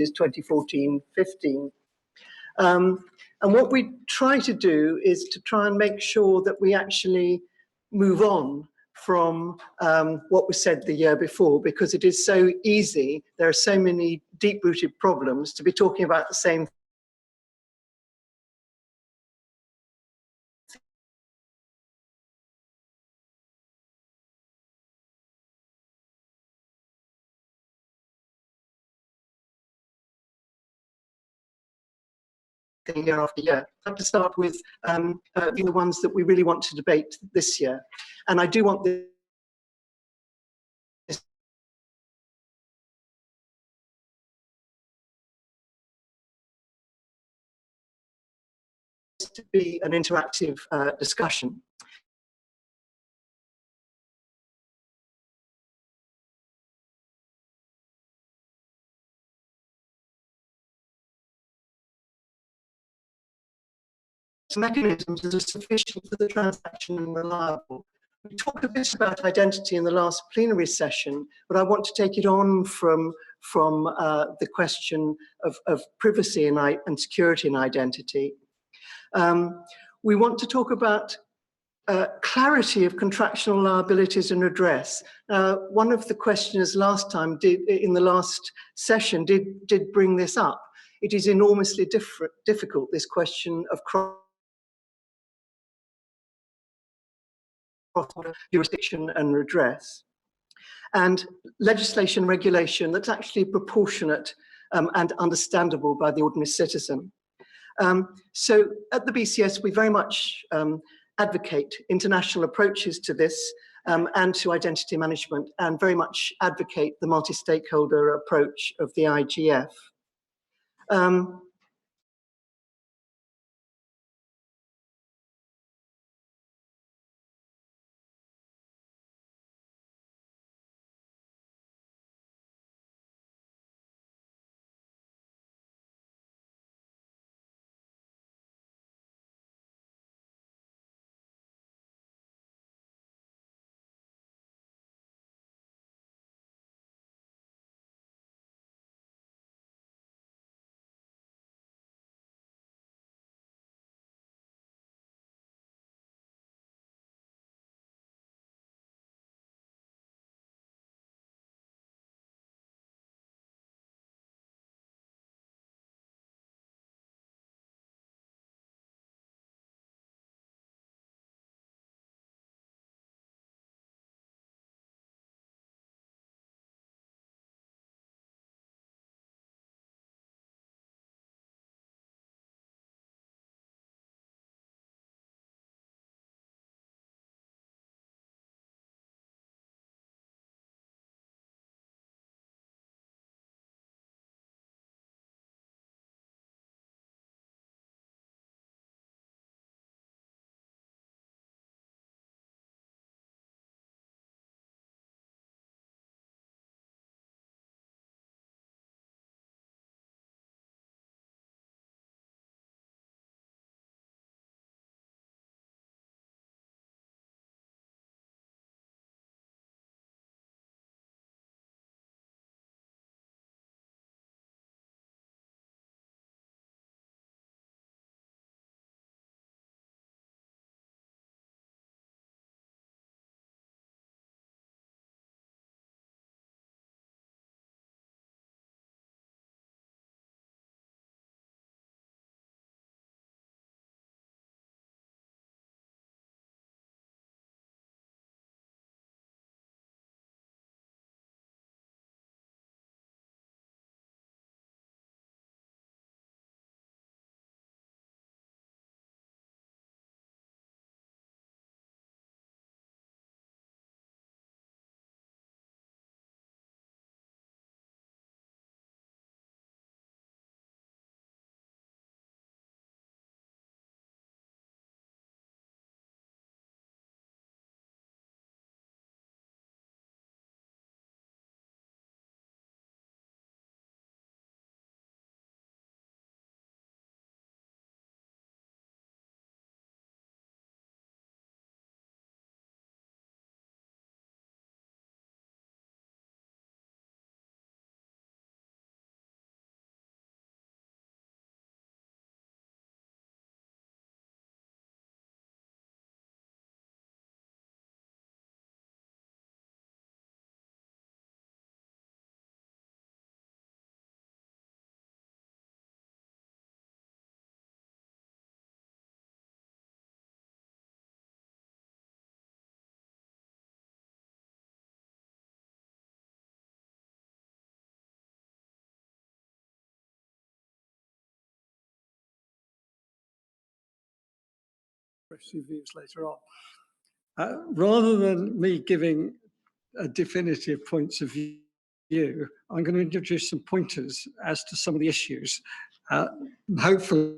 is 2014-15. And what we try to do is to try and make sure that we actually move on from what was said the year before, because it is so easy, there are so many deep-rooted problems to be talking about the same year after year. I'd like to start with the ones that we really want to debate this year. And I do want this to be an interactive discussion. Mechanisms that are sufficient for the transaction and reliable. We talked a bit about identity in the last plenary session, but I want to take it on from the question of privacy and security and identity. We want to talk about clarity of contractual liabilities and redress. One of the questioners last time in the last session did bring this up. It is enormously difficult, this question of cross jurisdiction and redress, and legislation regulation that's actually proportionate and understandable by the ordinary citizen. So at the BCS, we very much advocate international approaches to this and to identity management, and very much advocate the multi-stakeholder approach of the IGF. your views later on. Rather than me giving a definitive points of view, I'm going to introduce some pointers as to some of the issues. Hopefully,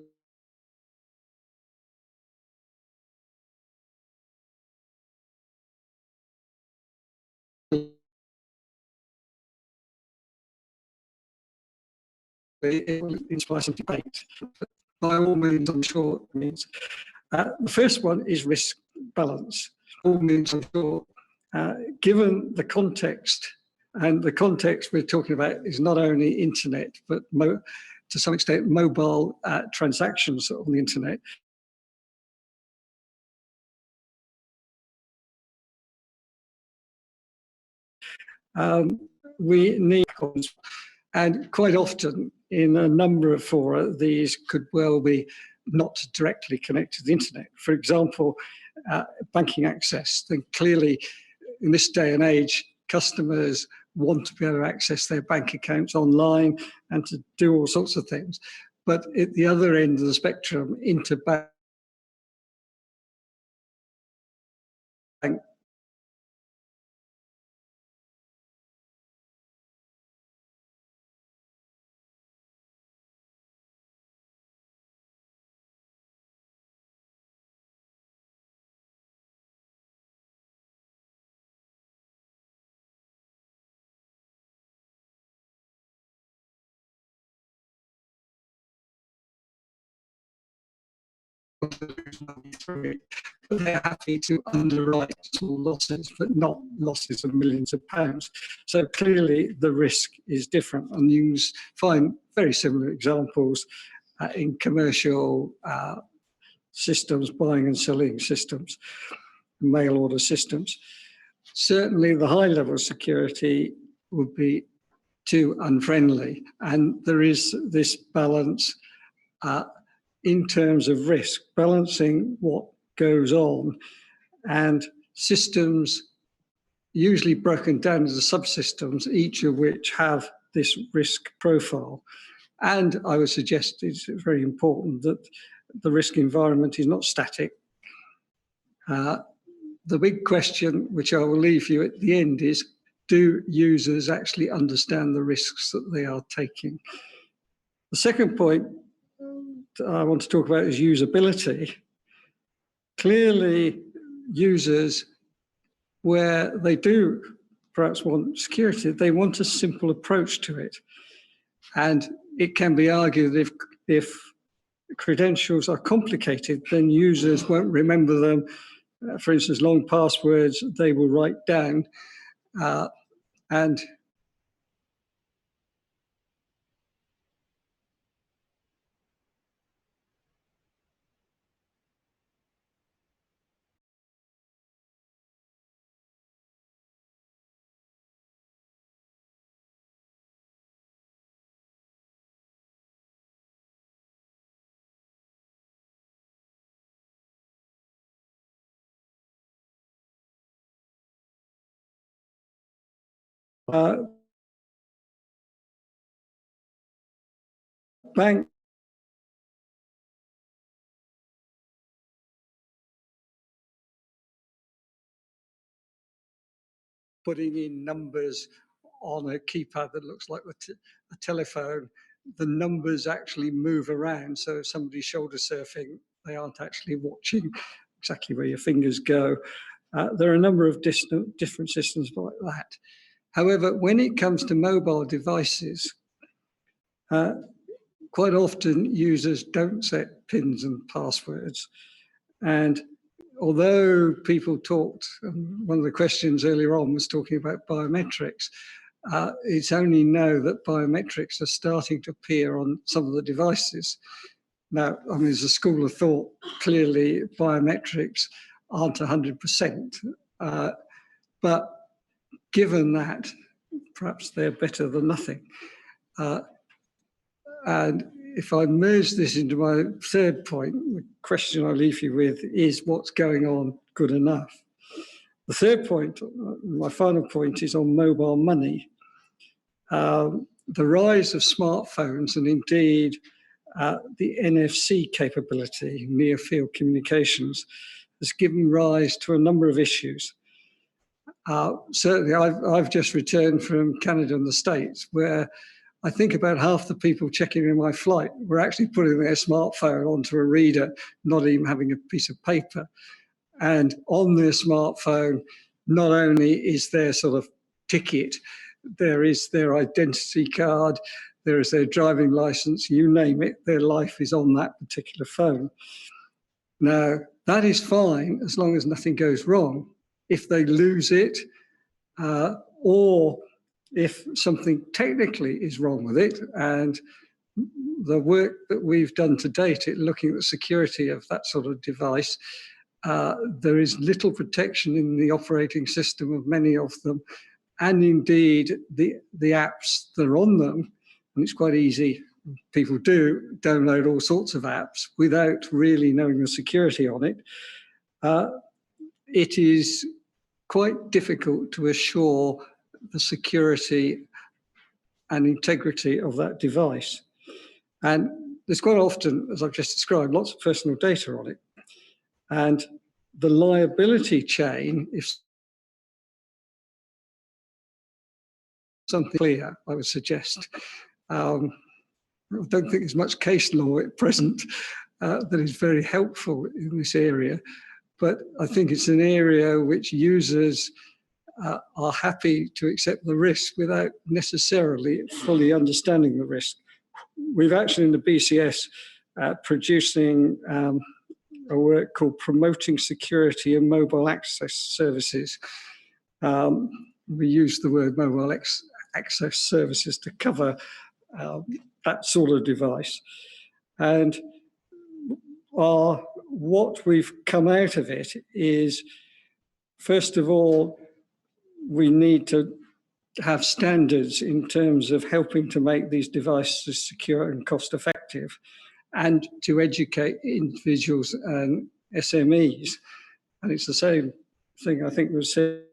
it will inspire some debate. By all means, I'm sure it means. The first one is risk balance. All means, I'm sure, given the context, and the context we're talking about is not only internet, but to some extent mobile transactions on the internet. We need, and quite often in a number of fora, these could well be not directly connected to the internet. For example, banking access. Then clearly, in this day and age, customers want to be able to access their bank accounts online and to do all sorts of things. But at the other end of the spectrum, interbank they're happy to underwrite small losses, but not losses of millions of pounds. So clearly the risk is different, and you find very similar examples in commercial systems, buying and selling systems, mail order systems. Certainly the high level of security would be too unfriendly, and there is this balance in terms of risk, balancing what goes on, and systems usually broken down into subsystems, each of which have this risk profile. And I would suggest it's very important that the risk environment is not static. The big question, which I will leave you at the end, is do users actually understand the risks that they are taking? The second point I want to talk about is usability. Clearly, users, where they do perhaps want security, they want a simple approach to it. And it can be argued that if credentials are complicated, then users won't remember them. For instance, long passwords they will write down, and bank putting in numbers on a keypad that looks like a telephone, the numbers actually move around. So if somebody's shoulder surfing, they aren't actually watching exactly where your fingers go. There are a number of different systems like that. However, when it comes to mobile devices, quite often users don't set pins and passwords. And although people talked, one of the questions earlier on was talking about biometrics, it's only now that biometrics are starting to appear on some of the devices. Now, I mean, there's a school of thought, clearly biometrics aren't 100%, but given that, perhaps they're better than nothing. And if I merge this into my third point, the question I leave you with is what's going on good enough? The third point, my final point, is on mobile money. The rise of smartphones and indeed the NFC capability, near field communications, has given rise to a number of issues. Certainly, I've just returned from Canada and the States, where I think about half the people checking in my flight were actually putting their smartphone onto a reader, not even having a piece of paper. And on their smartphone, not only is their sort of ticket, there is their identity card, there is their driving license, you name it, their life is on that particular phone. Now, that is fine as long as nothing goes wrong. If they lose it, or if something technically is wrong with it, and the work that we've done to date at looking at the security of that sort of device, there is little protection in the operating system of many of them, and indeed the apps that are on them, and it's quite easy. People do download all sorts of apps without really knowing the security on it. It is quite difficult to assure the security and integrity of that device. And there's quite often, as I've just described, lots of personal data on it. And the liability chain, if something clear, I would suggest. I don't think there's much case law at present that is very helpful in this area, but I think it's an area which users are happy to accept the risk without necessarily fully understanding the risk. We've actually in the BCS producing a work called Promoting Security and Mobile Access Services. We use the word mobile access services to cover that sort of device. And what we've come out of it is, first of all, we need to have standards in terms of helping to make these devices secure and cost effective, and to educate individuals and SMEs. And it's the same thing I think was said.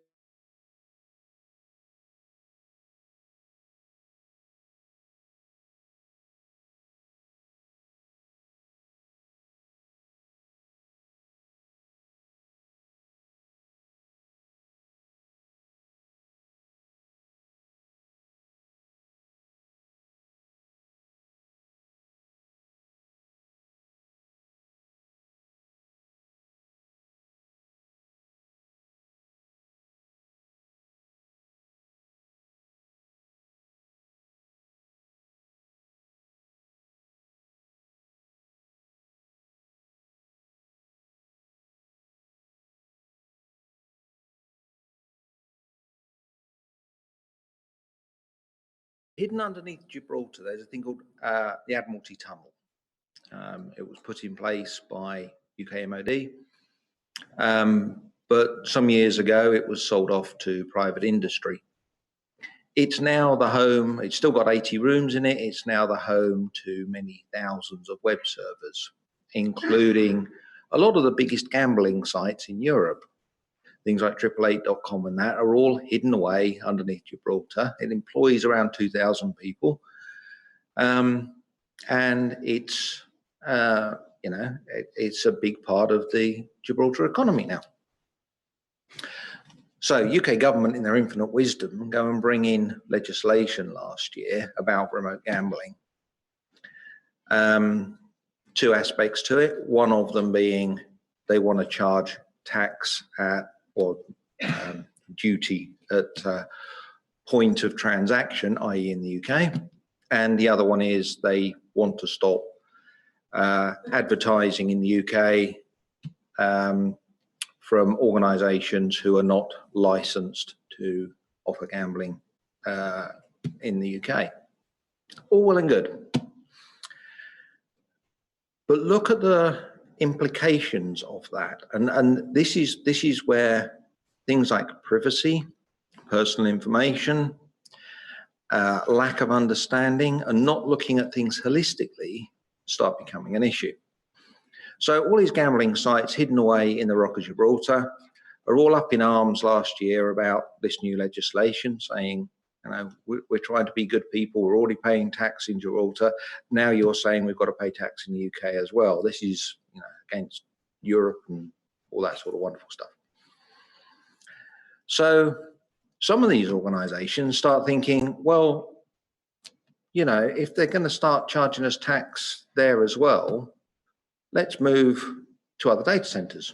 Hidden underneath Gibraltar, there's a thing called the Admiralty Tunnel. It was put in place by UK MOD, but some years ago it was sold off to private industry. It's now the home, it's still got 80 rooms in it, it's now the home to many thousands of web servers, including a lot of the biggest gambling sites in Europe. Things like 888.com and that are all hidden away underneath Gibraltar. It employs around 2,000 people, and it's it's a big part of the Gibraltar economy now. So UK government, in their infinite wisdom, go and bring in legislation last year about remote gambling. Two aspects to it. One of them being they want to charge tax at or duty at point of transaction, i.e. in the UK. And the other one is they want to stop advertising in the UK from organisations who are not licensed to offer gambling in the UK. All well and good. But look at the implications of that, and this is where things like privacy, personal information, lack of understanding, and not looking at things holistically start becoming an issue. So all these gambling sites hidden away in the Rock of Gibraltar are all up in arms last year about this new legislation, saying You know, we're trying to be good people. We're already paying tax in Gibraltar. Now you're saying we've got to pay tax in the UK as well. This is, you know, against Europe and all that sort of wonderful stuff. So some of these organisations start thinking, well, you know, if they're going to start charging us tax there as well, let's move to other data centres.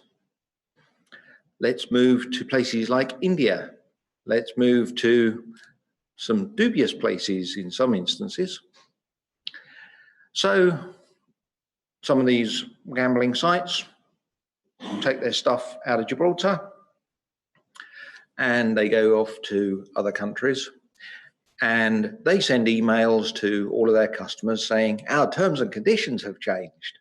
Let's move to places like India. Let's move to some dubious places in some instances. So some of these gambling sites take their stuff out of Gibraltar and they go off to other countries, and they send emails to all of their customers saying our terms and conditions have changed,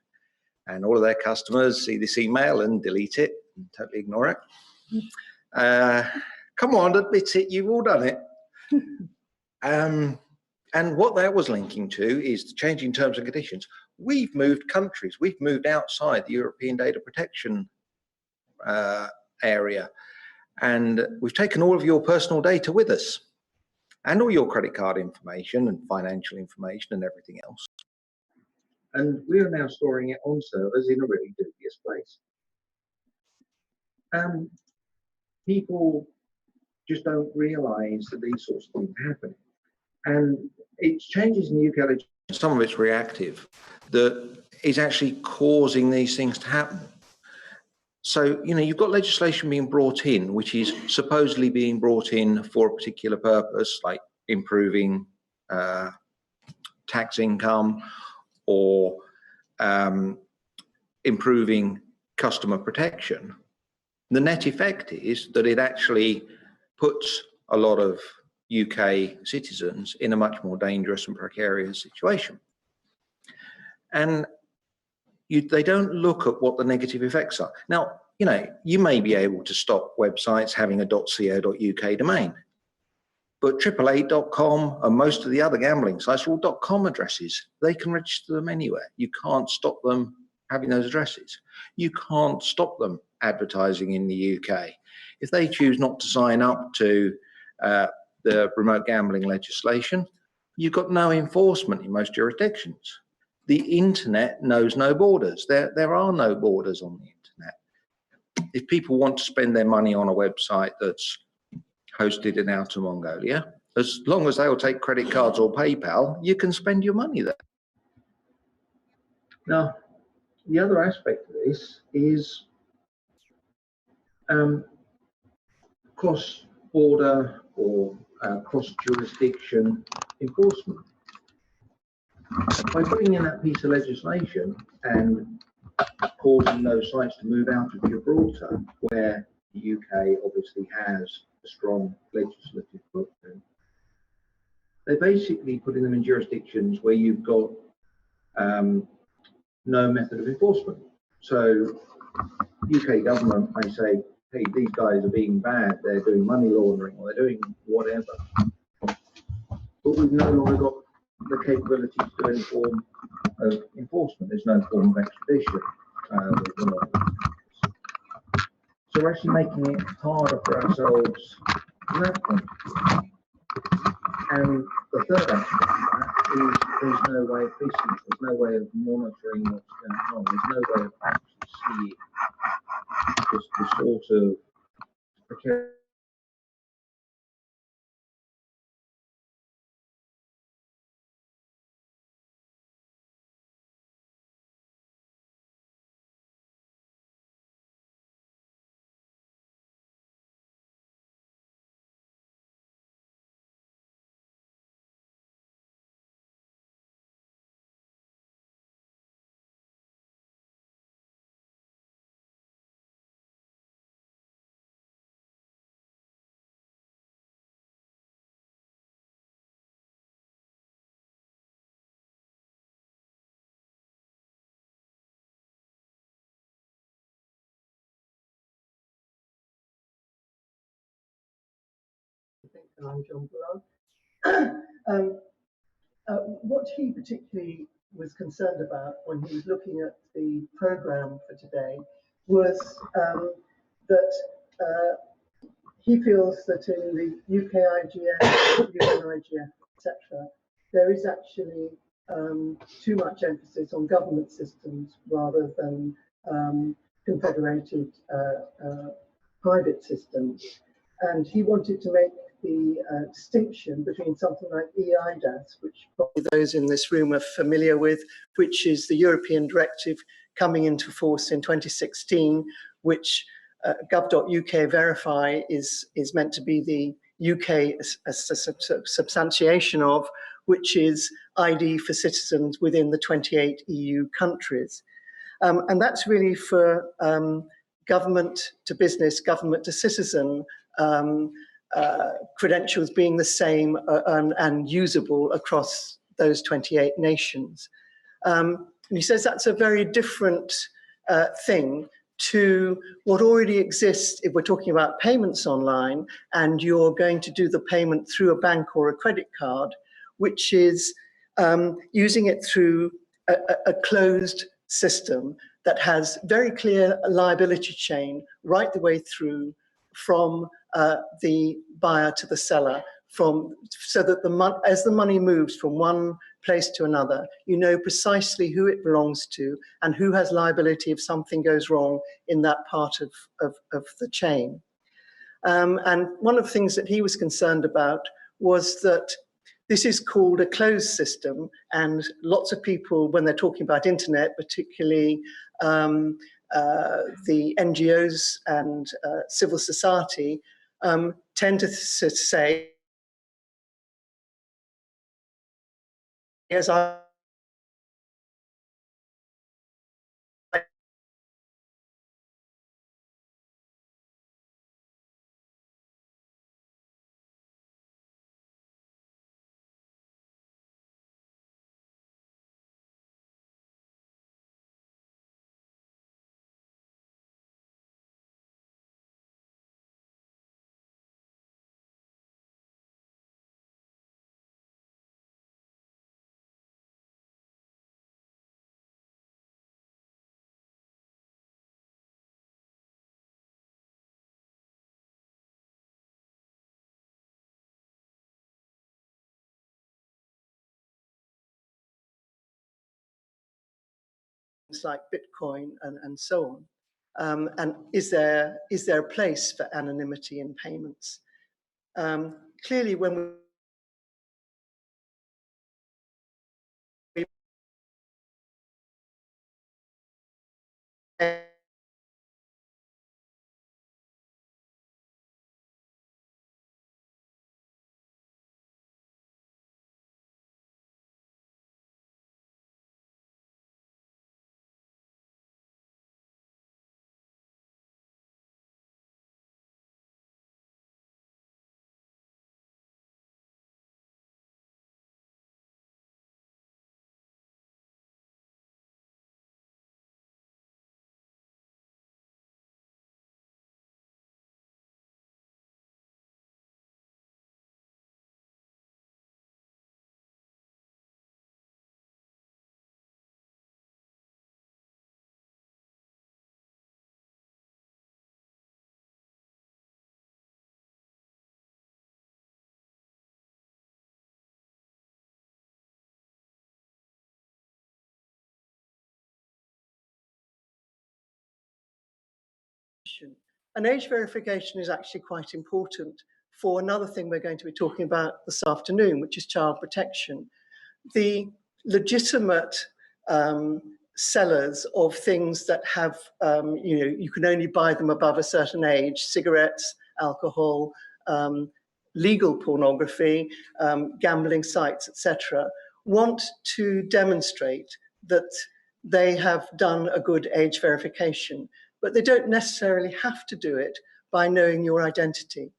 and all of their customers see this email and delete it and totally ignore it. Come on, admit it, you've all done it. And what that was linking to is the changing terms and conditions. We've moved countries, we've moved outside the European data protection area, and we've taken all of your personal data with us and all your credit card information and financial information and everything else. And we are now storing it on servers in a really dubious place. People just don't realise that these sorts of things are happening. And it's changes in the UK legislation, some of it's reactive, that is actually causing these things to happen. So, you know, you've got legislation being brought in, which is supposedly being brought in for a particular purpose, like improving tax income or improving customer protection. The net effect is that it actually puts a lot of UK citizens in a much more dangerous and precarious situation. And they don't look at what the negative effects are. Now, you know, you may be able to stop websites having a .co.uk domain, but 888.com and most of the other gambling sites are all .com addresses. They can register them anywhere. You can't stop them having those addresses. You can't stop them advertising in the UK. If they choose not to sign up to the remote gambling legislation, you've got no enforcement in most jurisdictions. The internet knows no borders. There are no borders on the internet. If people want to spend their money on a website that's hosted in Outer Mongolia, as long as they'll take credit cards or PayPal, you can spend your money there. Now, the other aspect of this is cross-border or cross-jurisdiction enforcement. By putting in that piece of legislation and causing those sites to move out of Gibraltar, where the UK obviously has a strong legislative footprint, they basically putting them in jurisdictions where you've got no method of enforcement. So UK government may say, hey, these guys are being bad, they're doing money laundering or they're doing whatever. But we've no longer got the capability to do any form of enforcement. There's no form of extradition. So we're actually making it harder for ourselves from that point of view. And the third aspect of that is there's no way of policing, there's no way of monitoring what's going on, there's no way of actually seeing just the sort of precarious. I'm John Bullard. What he particularly was concerned about when he was looking at the programme for today was that he feels that in the UK IGF, UN IGF, etc., there is actually too much emphasis on government systems rather than confederated private systems. And he wanted to make the distinction between something like EIDAS, which probably those in this room are familiar with, which is the European directive coming into force in 2016, which gov.uk verify is meant to be the UK substantiation of, which is ID for citizens within the 28 EU countries. And that's really for government to business, government to citizen, credentials being the same and usable across those 28 nations. And he says that's a very different thing to what already exists if we're talking about payments online and you're going to do the payment through a bank or a credit card, which is using it through a closed system that has very clear liability chain right the way through from the buyer to the seller, so that as the money moves from one place to another, you know precisely who it belongs to and who has liability if something goes wrong in that part of the chain. And one of the things that he was concerned about was that this is called a closed system, and lots of people, when they're talking about internet, particularly the NGOs and civil society, tend to say, as I like Bitcoin and so on. And is there a place for anonymity in payments? Clearly, when we and age verification is actually quite important for another thing we're going to be talking about this afternoon, which is child protection. The legitimate sellers of things that have, you can only buy them above a certain age, cigarettes, alcohol, legal pornography, gambling sites, etc., want to demonstrate that they have done a good age verification, but they don't necessarily have to do it by knowing your identity.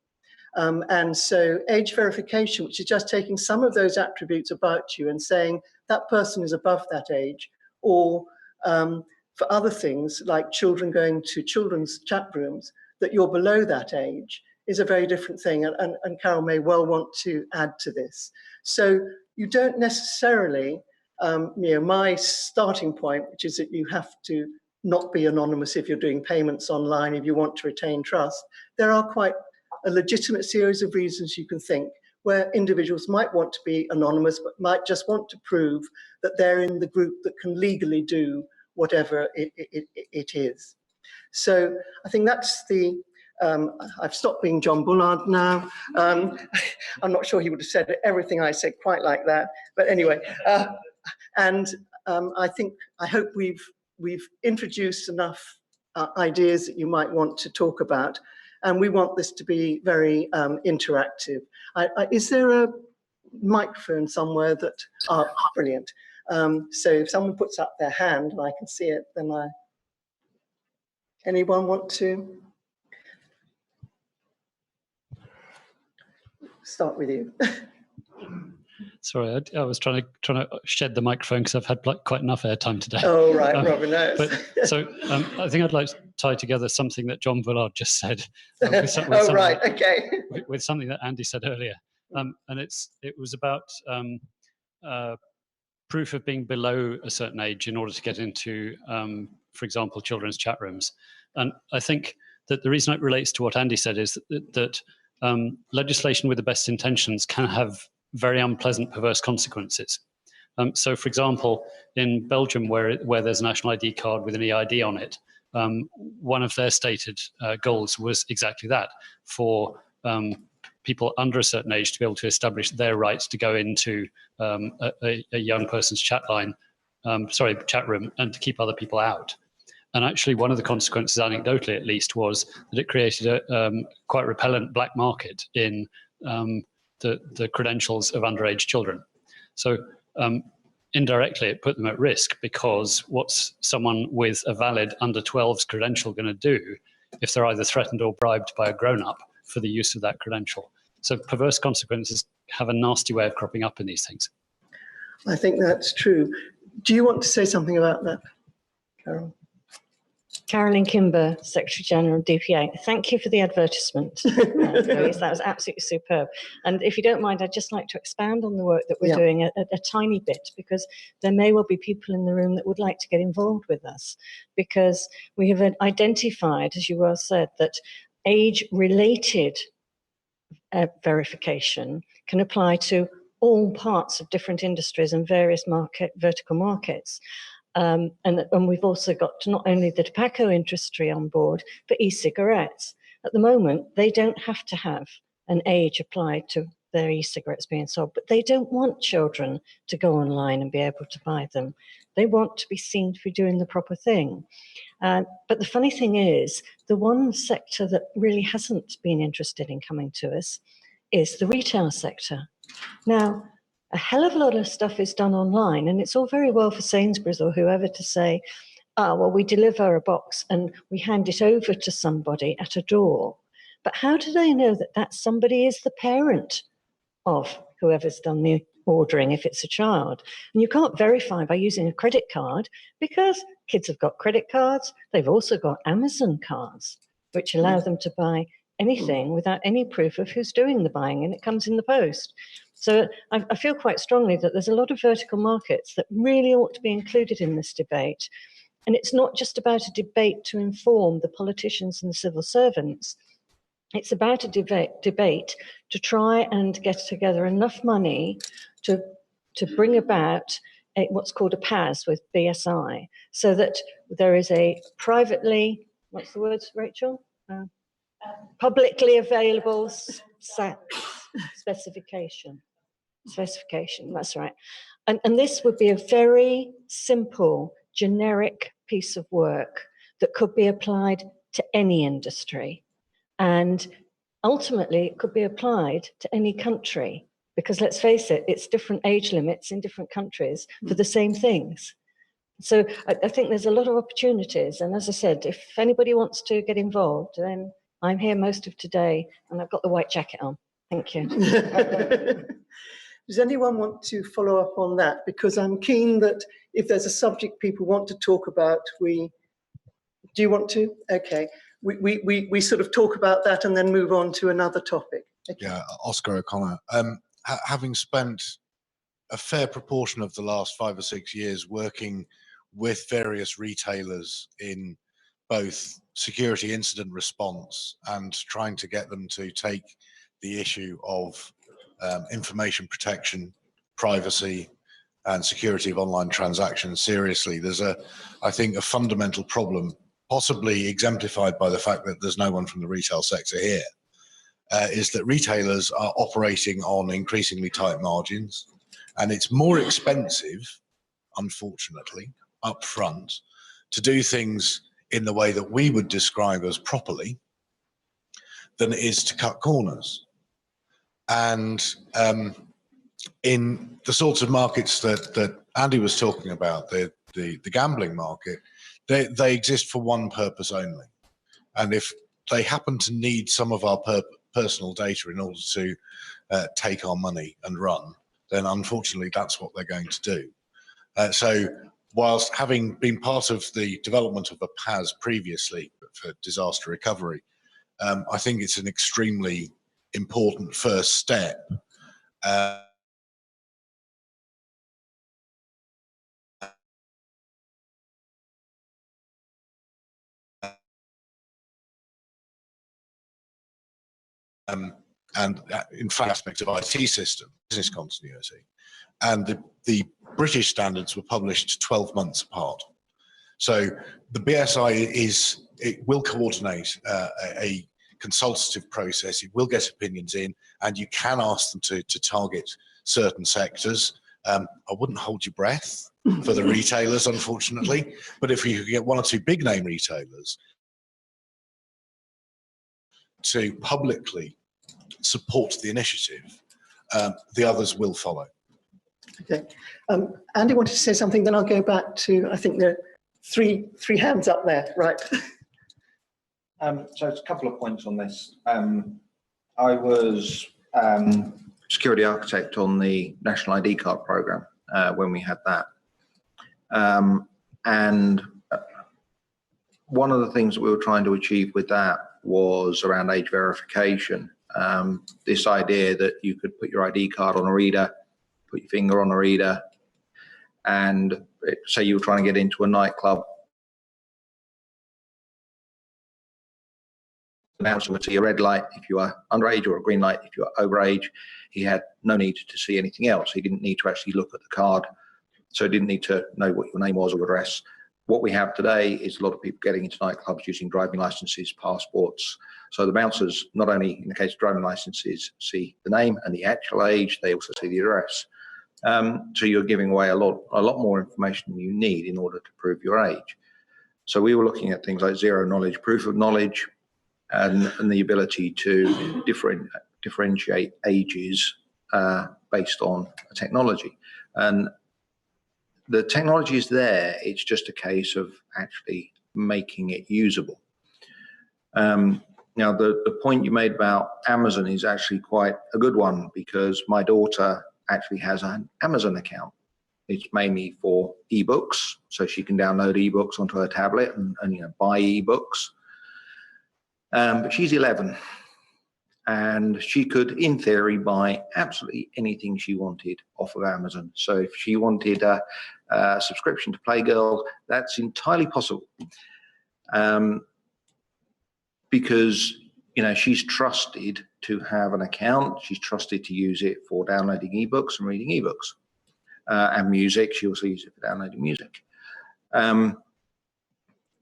And so age verification, which is just taking some of those attributes about you and saying that person is above that age, or for other things like children going to children's chat rooms, that you're below that age, is a very different thing. And Carol may well want to add to this. So you don't necessarily, my starting point, which is that you have to not be anonymous if you're doing payments online, if you want to retain trust. There are quite a legitimate series of reasons you can think where individuals might want to be anonymous, but might just want to prove that they're in the group that can legally do whatever it is. So I think that's the, I've stopped being John Bullard now. I'm not sure he would have said everything I said quite like that, but anyway. I hope we've introduced enough ideas that you might want to talk about, and we want this to be very interactive. Is there a microphone somewhere that? Brilliant. So if someone puts up their hand and I can see it, then anyone want to start with you? Sorry, I was trying to shed the microphone because I've had quite enough airtime today. Oh right, Robin. No. So I think I'd like to tie together something that John Bullard just said. With something that Andy said earlier, and it was about proof of being below a certain age in order to get into, for example, children's chat rooms. And I think that the reason it relates to what Andy said is that legislation with the best intentions can have very unpleasant, perverse consequences. So, for example, in Belgium, where there's a national ID card with an EID on it, one of their stated goals was exactly that, for people under a certain age to be able to establish their rights to go into a young person's chat room, and to keep other people out. And actually, one of the consequences, anecdotally at least, was that it created a quite repellent black market in the credentials of underage children. So indirectly, it put them at risk, because what's someone with a valid under 12's credential going to do if they're either threatened or bribed by a grown-up for the use of that credential? So perverse consequences have a nasty way of cropping up in these things. I think that's true. Do you want to say something about that, Carol? Carolyn Kimber, Secretary General, DPA. Thank you for the advertisement, Louise. That was absolutely superb. And if you don't mind, I'd just like to expand on the work that we're doing a tiny bit, because there may well be people in the room that would like to get involved with us, because we have identified, as you well said, that age-related verification can apply to all parts of different industries and various vertical markets. And we've also got not only the tobacco industry on board, but e-cigarettes. At the moment, they don't have to have an age applied to their e-cigarettes being sold, but they don't want children to go online and be able to buy them. They want to be seen to be doing the proper thing. But the funny thing is, the one sector that really hasn't been interested in coming to us is the retail sector. Now, a hell of a lot of stuff is done online, and it's all very well for Sainsbury's or whoever to say, well, we deliver a box and we hand it over to somebody at a door. But how do they know that that somebody is the parent of whoever's done the ordering if it's a child? And you can't verify by using a credit card, because kids have got credit cards. They've also got Amazon cards, which allow them to buy anything without any proof of who's doing the buying, and it comes in the post. So I feel quite strongly that there's a lot of vertical markets that really ought to be included in this debate. And it's not just about a debate to inform the politicians and the civil servants. It's about a debate to try and get together enough money to bring about what's called a PAS with BSI, so that there is a privately, what's the word, Rachel? Publicly available specification, that's right. And this would be a very simple, generic piece of work that could be applied to any industry. And ultimately, it could be applied to any country, because let's face it, it's different age limits in different countries for the same things. So I think there's a lot of opportunities. And as I said, if anybody wants to get involved, then I'm here most of today, and I've got the white jacket on. Thank you. Does anyone want to follow up on that? Because I'm keen that if there's a subject people want to talk about, do you want to? Okay. We sort of talk about that and then move on to another topic. Okay. Yeah, Oscar O'Connor. Having spent a fair proportion of the last 5 or 6 years working with various retailers in both security incident response and trying to get them to take the issue of information protection, privacy, and security of online transactions seriously. There's I think, a fundamental problem, possibly exemplified by the fact that there's no one from the retail sector here, is that retailers are operating on increasingly tight margins, and it's more expensive, unfortunately, up front to do things in the way that we would describe as properly than it is to cut corners. And in the sorts of markets that Andy was talking about, the gambling market, they exist for one purpose only. And if they happen to need some of our personal data in order to take our money and run, then unfortunately that's what they're going to do. So whilst having been part of the development of a PAS previously for disaster recovery, I think it's an extremely important first step. And in fact, aspects of IT system, business continuity. And the British standards were published 12 months apart. So the BSI it will coordinate a consultative process, it will get opinions in, and you can ask them to target certain sectors. I wouldn't hold your breath for the retailers, unfortunately, but if you get one or two big name retailers to publicly support the initiative, the others will follow. Okay. Andy wanted to say something, then I'll go back to, I think there are three hands up there, right? So it's a couple of points on this. I was security architect on the National ID card program when we had that. And one of the things that we were trying to achieve with that was around age verification. This idea that you could put your ID card on a reader, put your finger on a reader, and say you were trying to get into a nightclub, the announcer would see a red light if you are underage or a green light if you are overage. He had no need to see anything else. He didn't need to actually look at the card, so he didn't need to know what your name was or address. What we have today is a lot of people getting into nightclubs using driving licenses, passports. So the bouncers, not only in the case of driving licenses, see the name and the actual age, they also see the address. So you're giving away a lot more information than you need in order to prove your age. So we were looking at things like zero knowledge, proof of knowledge, and the ability to differentiate ages based on technology. And the technology is there, it's just a case of actually making it usable. Now, the point you made about Amazon is actually quite a good one, because my daughter actually has an Amazon account. It's mainly for ebooks, so she can download ebooks onto her tablet and buy ebooks. But she's 11, and she could, in theory, buy absolutely anything she wanted off of Amazon. So if she wanted a subscription to Playgirl, that's entirely possible, because she's trusted to have an account. She's trusted to use it for downloading ebooks and reading ebooks, and music. She also uses it for downloading music. And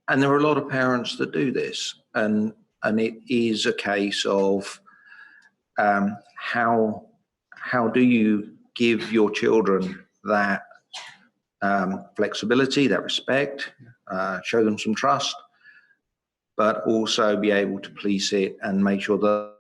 there are a lot of parents that do this, and it is a case of how do you give your children that flexibility, that respect, show them some trust, but also be able to police it and make sure that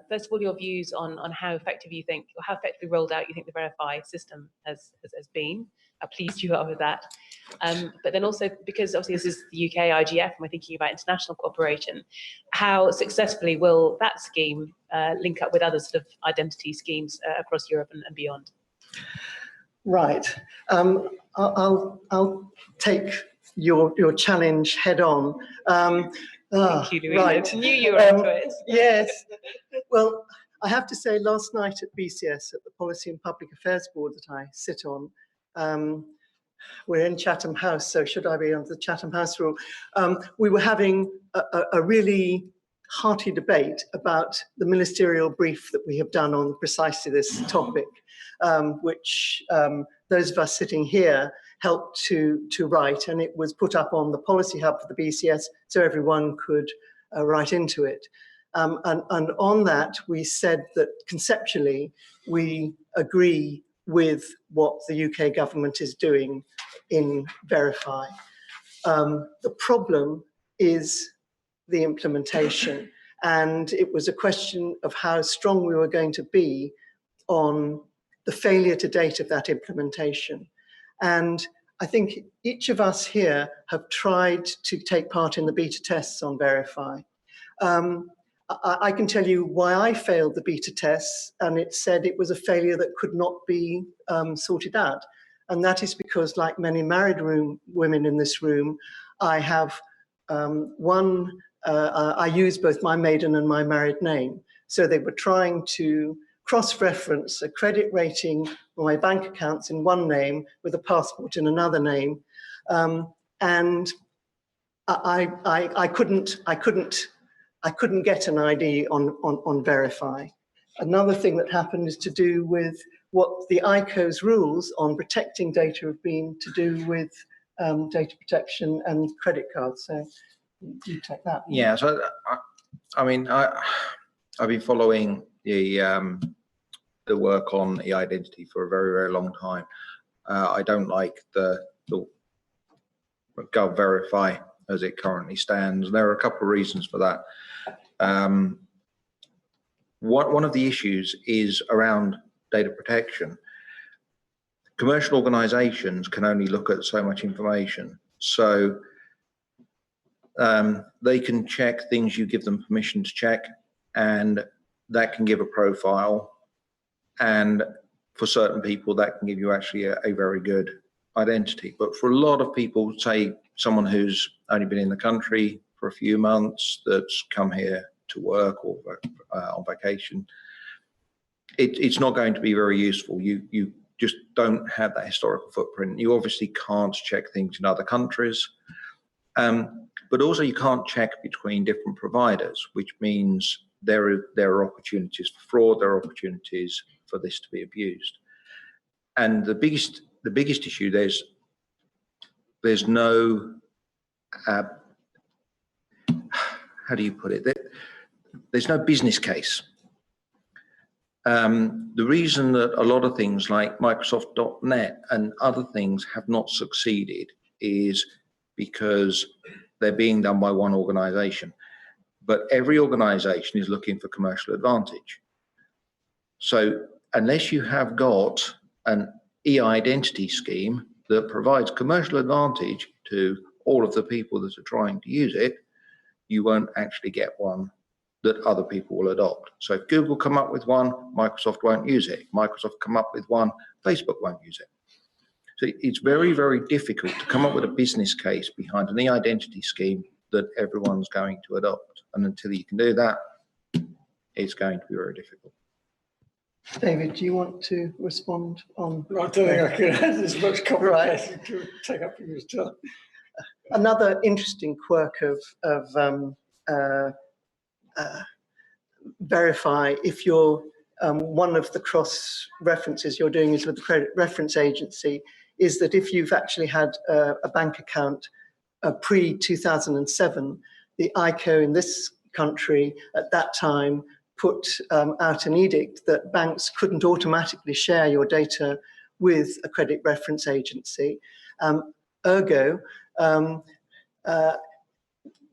First of all, your views on how effective you think, or how effectively rolled out you think the Verify system has been, how pleased you are with that. But then also, because obviously this is the UK IGF and we're thinking about international cooperation, how successfully will that scheme link up with other sort of identity schemes across Europe and beyond? Right. I'll take your challenge head on. Thank you, Louise. Right. I knew you were into it. Yes. Well, I have to say, last night at BCS, at the Policy and Public Affairs Board that I sit on, we're in Chatham House, so should I be under the Chatham House rule? We were having a really hearty debate about the ministerial brief that we have done on precisely this topic, which those of us sitting here helped to write, and it was put up on the Policy Hub for the BCS so everyone could write into it. And on that, we said that conceptually, we agree with what the UK government is doing in Verify. The problem is the implementation, and it was a question of how strong we were going to be on the failure to date of that implementation. And I think each of us here have tried to take part in the beta tests on Verify. I can tell you why I failed the beta tests, and it said it was a failure that could not be sorted out. And that is because, like many married women in this room, I have I use both my maiden and my married name. So they were trying to cross-reference a credit rating or my bank accounts in one name with a passport in another name. And I couldn't get an ID on Verify. Another thing that happened is to do with what the ICO's rules on protecting data have been to do with data protection and credit cards. So you take that. Yeah, so I mean, I've been following the work on e-identity for a very, very long time. I don't like the Gov Verify as it currently stands. There are a couple of reasons for that. One of the issues is around data protection. Commercial organizations can only look at so much information. So they can check things you give them permission to check, and that can give a profile. And for certain people, that can give you actually a very good identity. But for a lot of people, say someone who's only been in the country for a few months, that's come here to work or on vacation, it's not going to be very useful. You just don't have that historical footprint. You obviously can't check things in other countries. But also you can't check between different providers, which means there are opportunities for fraud, there are opportunities for this to be abused. And the biggest issue, there's no, how do you put it? There's no business case. The reason that a lot of things like Microsoft.net and other things have not succeeded is because they're being done by one organization. But every organization is looking for commercial advantage. So unless you have got an e-identity scheme that provides commercial advantage to all of the people that are trying to use it, you won't actually get one that other people will adopt. So if Google come up with one, Microsoft won't use it. Microsoft come up with one, Facebook won't use it. So it's very, very difficult to come up with a business case behind an e-identity scheme that everyone's going to adopt. And until you can do that, it's going to be very difficult. David, do you want to respond on? I don't think I can add as much complication to take up your time. Another interesting quirk of Verify, if you're one of the cross references you're doing is with the credit reference agency, is that if you've actually had a bank account pre-2007, the ICO in this country at that time put out an edict that banks couldn't automatically share your data with a credit reference agency. Ergo,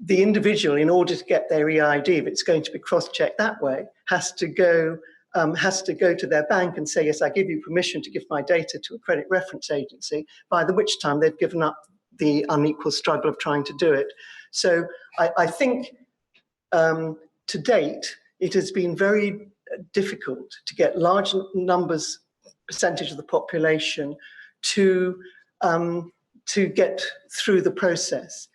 the individual, in order to get their EID, if it's going to be cross-checked that way, has to go to their bank and say, yes, I give you permission to give my data to a credit reference agency, by the which time they've given up the unequal struggle of trying to do it. So I think to date, it has been very difficult to get large numbers, percentage of the population to get through the process.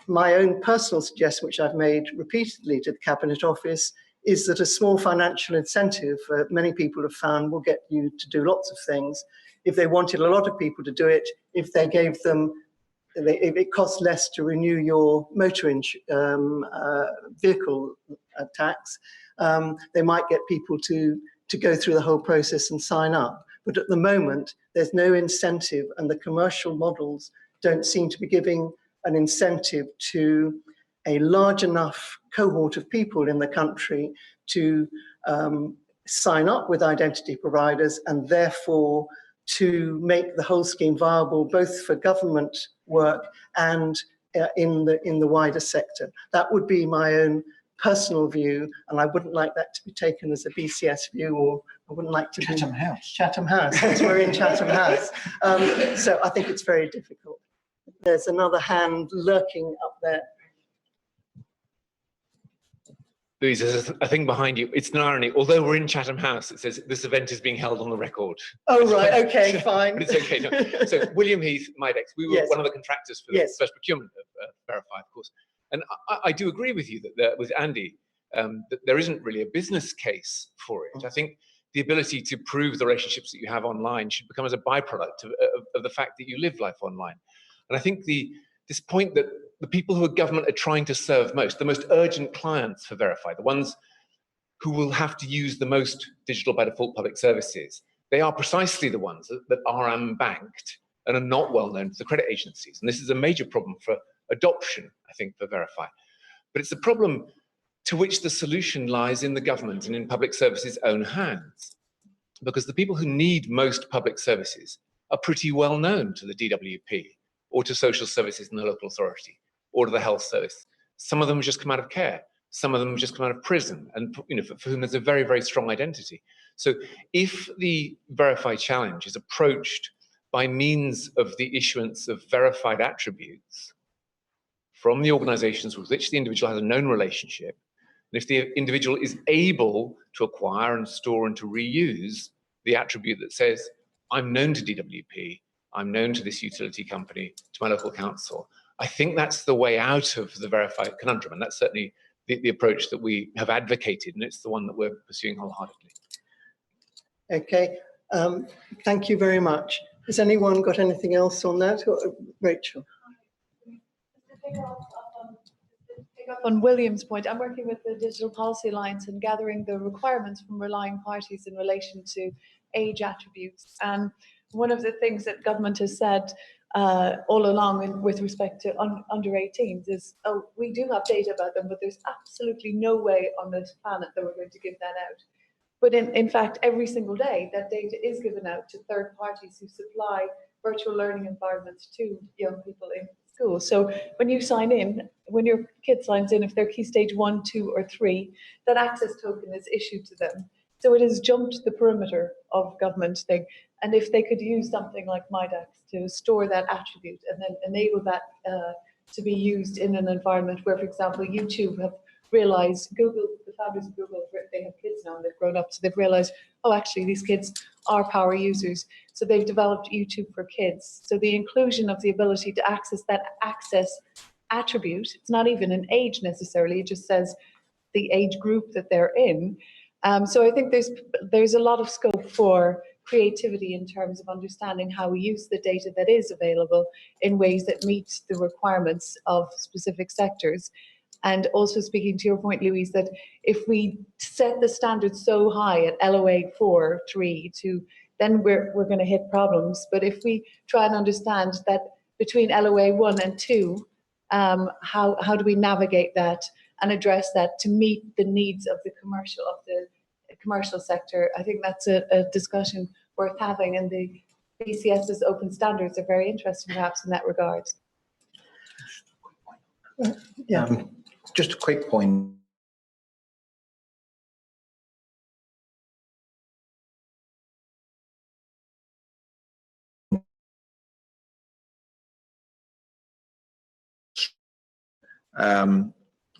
My own personal suggestion, which I've made repeatedly to the Cabinet Office, is that a small financial incentive, many people have found, will get you to do lots of things. If they wanted a lot of people to do it, if they gave them, if it costs less to renew your motor vehicle tax, they might get people to go through the whole process and sign up. But at the moment, there's no incentive, and the commercial models don't seem to be giving an incentive to a large enough cohort of people in the country to sign up with identity providers, and therefore to make the whole scheme viable, both for government work and in the wider sector. That would be my own personal view, and I wouldn't like that to be taken as a BCS view, or I wouldn't like to Chatham House. Chatham House, because we're in Chatham House. So I think it's very difficult. There's another hand lurking up there. Louise, there's a thing behind you. It's an irony. Although we're in Chatham House, it says this event is being held on the record. Oh, right. Okay, fine. But it's okay. No. So William Heath, Midex, we were Yes. one of the contractors for the Yes. first procurement of Verify, of course. And I do agree with you that with Andy, that there isn't really a business case for it. I think the ability to prove the relationships that you have online should become as a byproduct of the fact that you live life online. And I think this point that the people who are government are trying to serve most, the most urgent clients for Verify, the ones who will have to use the most digital by default public services, they are precisely the ones that are unbanked and are not well known to the credit agencies. And this is a major problem for adoption, I think, for Verify. But it's a problem to which the solution lies in the government and in public services' own hands. Because the people who need most public services are pretty well known to the DWP or to social services in the local authority or to the health service. Some of them have just come out of care. Some of them have just come out of prison, and for whom there's a very, very strong identity. So if the Verify challenge is approached by means of the issuance of verified attributes from the organizations with which the individual has a known relationship, and if the individual is able to acquire and store and to reuse the attribute that says, I'm known to DWP, I'm known to this utility company, to my local council, I think that's the way out of the Verify conundrum. And that's certainly the approach that we have advocated, and it's the one that we're pursuing wholeheartedly. Okay, thank you very much. Has anyone got anything else on that? Rachel? Pick up on William's point, I'm working with the Digital Policy Alliance and gathering the requirements from relying parties in relation to age attributes. And one of the things that government has said all along with respect to under 18s is, oh, we do have data about them, but there's absolutely no way on this planet that we're going to give that out. But in fact, every single day, that data is given out to third parties who supply virtual learning environments to young people in school. So when you sign in, when your kid signs in, if they're key stage 1, 2, or 3, that access token is issued to them. So it has jumped the perimeter of government thing. And if they could use something like Midex to store that attribute and then enable that to be used in an environment where, for example, YouTube have realized, Google, the founders of Google, they have kids now and they've grown up, so they've realized, oh, actually, these kids are power users. So they've developed YouTube for kids. So the inclusion of the ability to access that access attribute, it's not even an age necessarily, it just says the age group that they're in. So I think there's a lot of scope for creativity in terms of understanding how we use the data that is available in ways that meet the requirements of specific sectors. And also speaking to your point, Louise, that if we set the standards so high at LOA 4, 3, 2, then we're going to hit problems. But if we try and understand that between LOA 1 and 2, how do we navigate that and address that to meet the needs of the commercial sector? I think that's a discussion worth having, and the BCS's open standards are very interesting perhaps in that regard. Yeah. Just a quick point.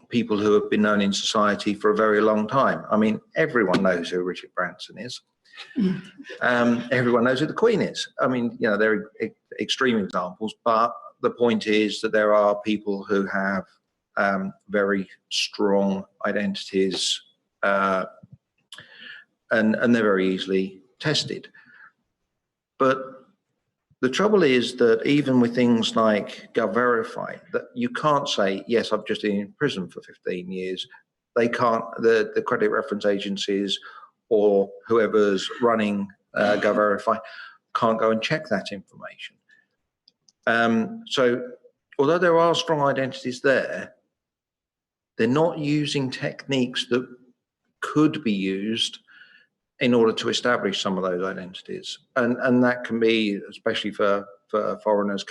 People who have been known in society for a very long time. I mean, everyone knows who Richard Branson is. Everyone knows who the Queen is. I mean, you know, they're extreme examples, but the point is that there are people who have very strong identities, and they're very easily tested. But the trouble is that even with things like GovVerify, that you can't say, yes, I've just been in prison for 15 years. They can't, the credit reference agencies or whoever's running GovVerify can't go and check that information. So although there are strong identities there, they're not using techniques that could be used in order to establish some of those identities. And that can be, especially for foreigners.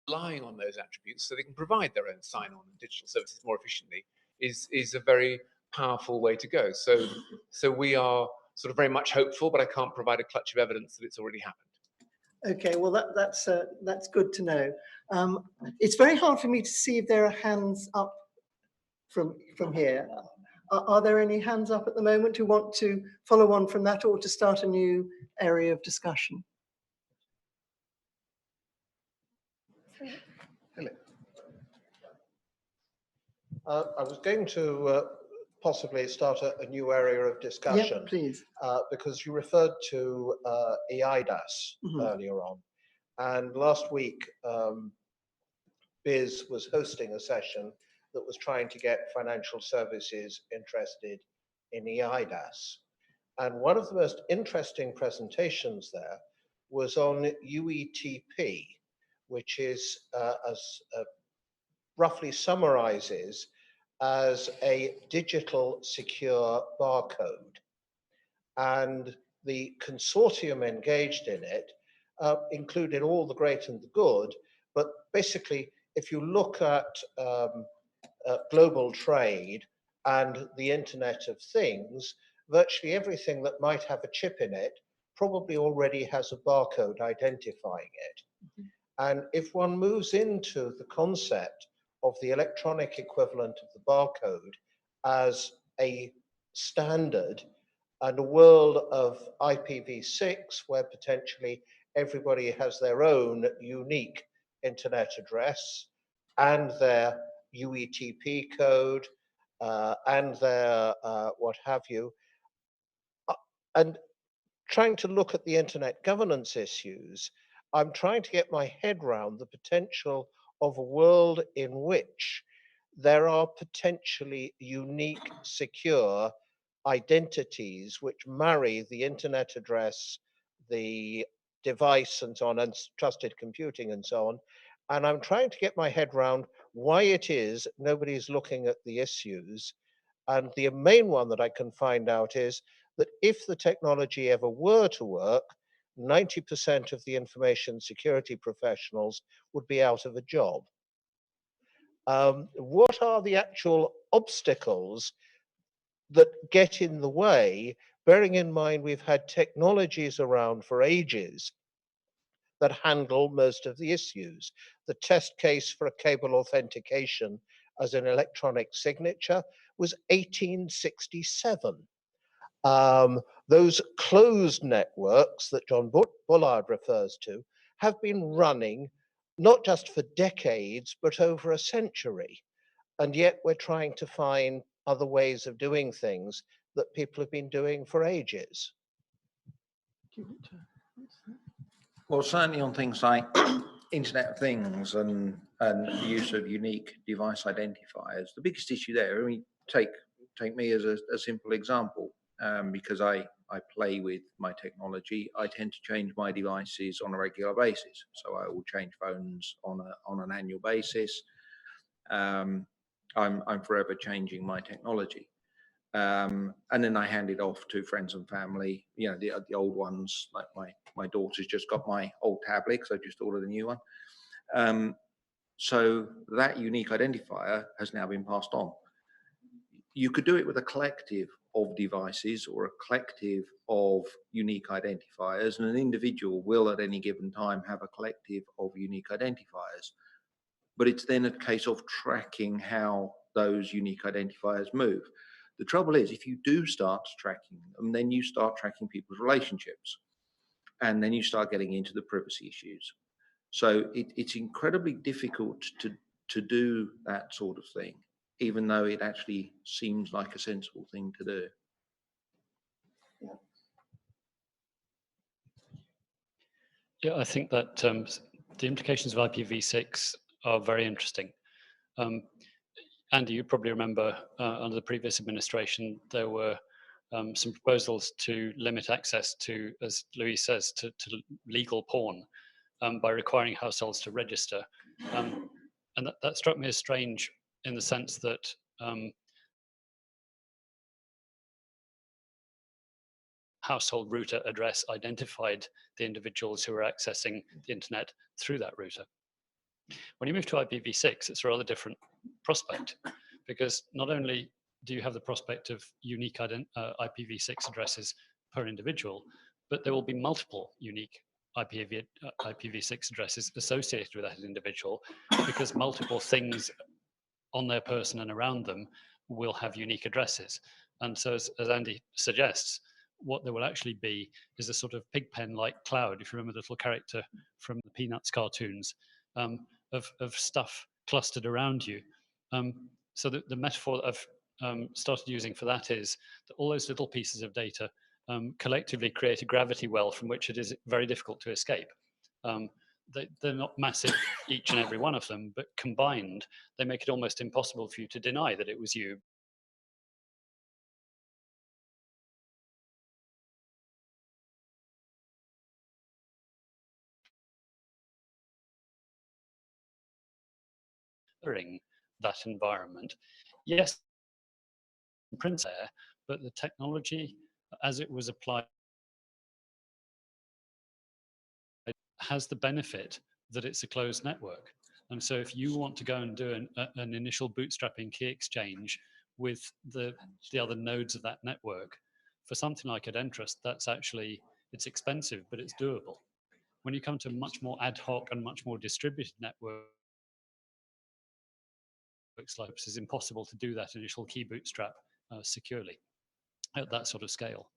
Relying on those attributes so they can provide their own sign-on and digital services more efficiently is a very powerful way to go. So we are sort of very much hopeful, but I can't provide a clutch of evidence that it's already happened. Okay, well that's good to know. It's very hard for me to see if there are hands up from here. Are there any hands up at the moment who want to follow on from that or to start a new area of discussion? I was going to possibly start a new area of discussion. Yeah, please. Because you referred to EIDAS earlier on. And last week, BIS was hosting a session that was trying to get financial services interested in EIDAS. And one of the most interesting presentations there was on UETP, which is roughly summarizes as a digital secure barcode. And the consortium engaged in it included all the great and the good, but basically, if you look at global trade and the Internet of Things, virtually everything that might have a chip in it probably already has a barcode identifying it. And if one moves into the concept of the electronic equivalent of the barcode as a standard and a world of IPv6 where potentially everybody has their own unique internet address and their UETP code and their what have you, and trying to look at the internet governance issues, I'm trying to get my head around the potential of a world in which there are potentially unique, secure identities which marry the internet address, the device and so on, and trusted computing and so on. And I'm trying to get my head around why it is nobody's looking at the issues And the main one that I can find out is that if the technology ever were to work, 90% of the information security professionals would be out of a job. What are the actual obstacles that get in the way, bearing in mind we've had technologies around for ages that handle most of the issues? The test case for a cable authentication as an electronic signature was 1867. Those closed networks that John Bullard refers to have been running not just for decades, but over a century. And yet we're trying to find other ways of doing things that people have been doing for ages. Well, certainly on things like Internet of Things and the use of unique device identifiers, the biggest issue there, I mean, take me as a simple example, because I play with my technology. I tend to change my devices on a regular basis. So I will change phones on an annual basis. I'm forever changing my technology. And then I hand it off to friends and family, you know, the old ones, like my daughter's just got my old tablet because I just ordered a new one. So that unique identifier has now been passed on. You could do it with a collective of devices or a collective of unique identifiers, and an individual will at any given time have a collective of unique identifiers. But it's then a case of tracking how those unique identifiers move. The trouble is, if you do start tracking them, then you start tracking people's relationships, and then you start getting into the privacy issues. So it's incredibly difficult to do that sort of thing, even though it actually seems like a sensible thing to do. Yeah, I think that the implications of IPv6 are very interesting. Andy, you probably remember under the previous administration, there were some proposals to limit access to, as Louise says, to legal porn by requiring households to register. And that struck me as strange in the sense that household router address identified the individuals who were accessing the internet through that router. When you move to IPv6, it's a rather different prospect, because not only do you have the prospect of unique IPv6 addresses per individual, but there will be multiple unique IPv6 addresses associated with that individual, because multiple things on their person and around them will have unique addresses. And so as Andy suggests, what there will actually be is a sort of pigpen-like cloud, if you remember the little character from the Peanuts cartoons, of stuff clustered around you. So the metaphor that I've started using for that is that all those little pieces of data collectively create a gravity well from which it is very difficult to escape. They're not massive, each and every one of them, but combined, they make it almost impossible for you to deny that it was you. That environment. Yes, print there, but the technology as it was applied has the benefit that it's a closed network. And so if you want to go and do an initial bootstrapping key exchange with the other nodes of that network, for something like IdenTrust, that's actually, it's expensive, but it's doable. When you come to much more ad hoc and much more distributed networks, it's impossible to do that initial key bootstrap securely at that sort of scale.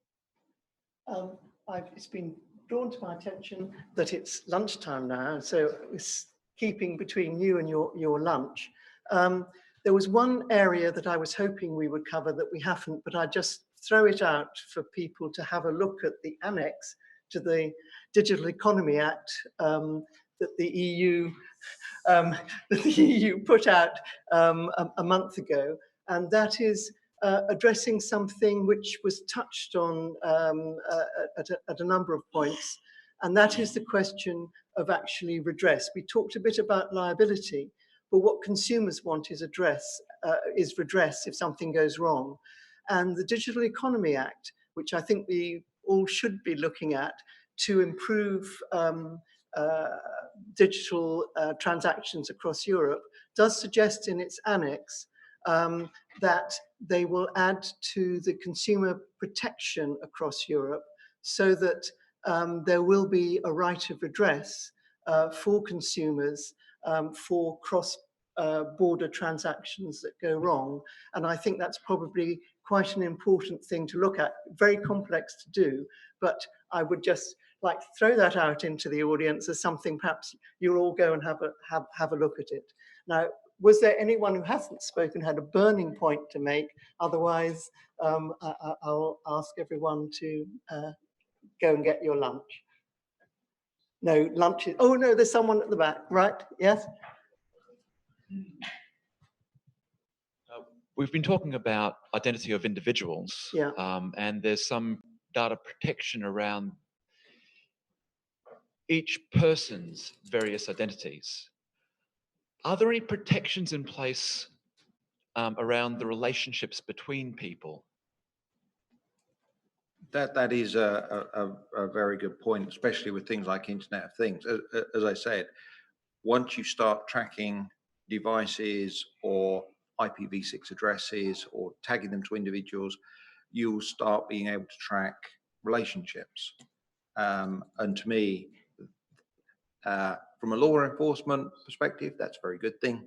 It's been drawn to my attention that it's lunchtime now, so it's keeping between you and your lunch. There was one area that I was hoping we would cover that we haven't, but I just throw it out for people to have a look at the annex to the Digital Economy Act that the EU put out a month ago, and that is addressing something which was touched on at a number of points, and that is the question of actually redress. We talked a bit about liability, but what consumers want is redress if something goes wrong. And the Digital Economy Act, which I think we all should be looking at to improve digital transactions across Europe, does suggest in its annex that they will add to the consumer protection across Europe so that there will be a right of redress for consumers for cross-border transactions that go wrong. And I think that's probably quite an important thing to look at. Very complex to do, but I would just like to throw that out into the audience as something perhaps you'll all go and have a look at it. Now, was there anyone who hasn't spoken, had a burning point to make? Otherwise, I'll ask everyone to go and get your lunch. No, lunch is, oh no, there's someone at the back, right? Yes? We've been talking about identity of individuals, Yeah. And there's some data protection around each person's various identities. Are there any protections in place around the relationships between people? That is a very good point, especially with things like Internet of Things. As I said, once you start tracking devices or IPv6 addresses or tagging them to individuals, you'll start being able to track relationships. And to me, from a law enforcement perspective, that's a very good thing.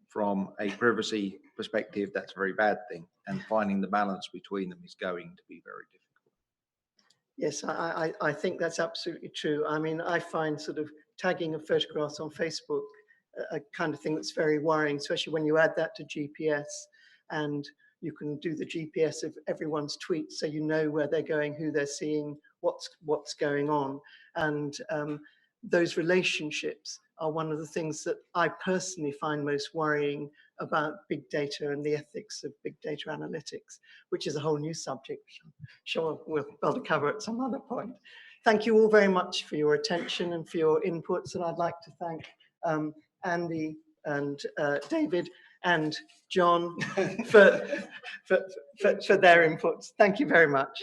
From a privacy perspective, that's a very bad thing. And finding the balance between them is going to be very difficult. Yes, I think that's absolutely true. I mean, I find sort of tagging of photographs on Facebook a kind of thing that's very worrying, especially when you add that to GPS, and you can do the GPS of everyone's tweets, so you know where they're going, who they're seeing, what's going on. And those relationships are one of the things that I personally find most worrying about big data and the ethics of big data analytics, which is a whole new subject, which I'm sure we'll be able to cover at some other point. Thank you all very much for your attention and for your inputs, and I'd like to thank Andy and David and John for their inputs. Thank you very much.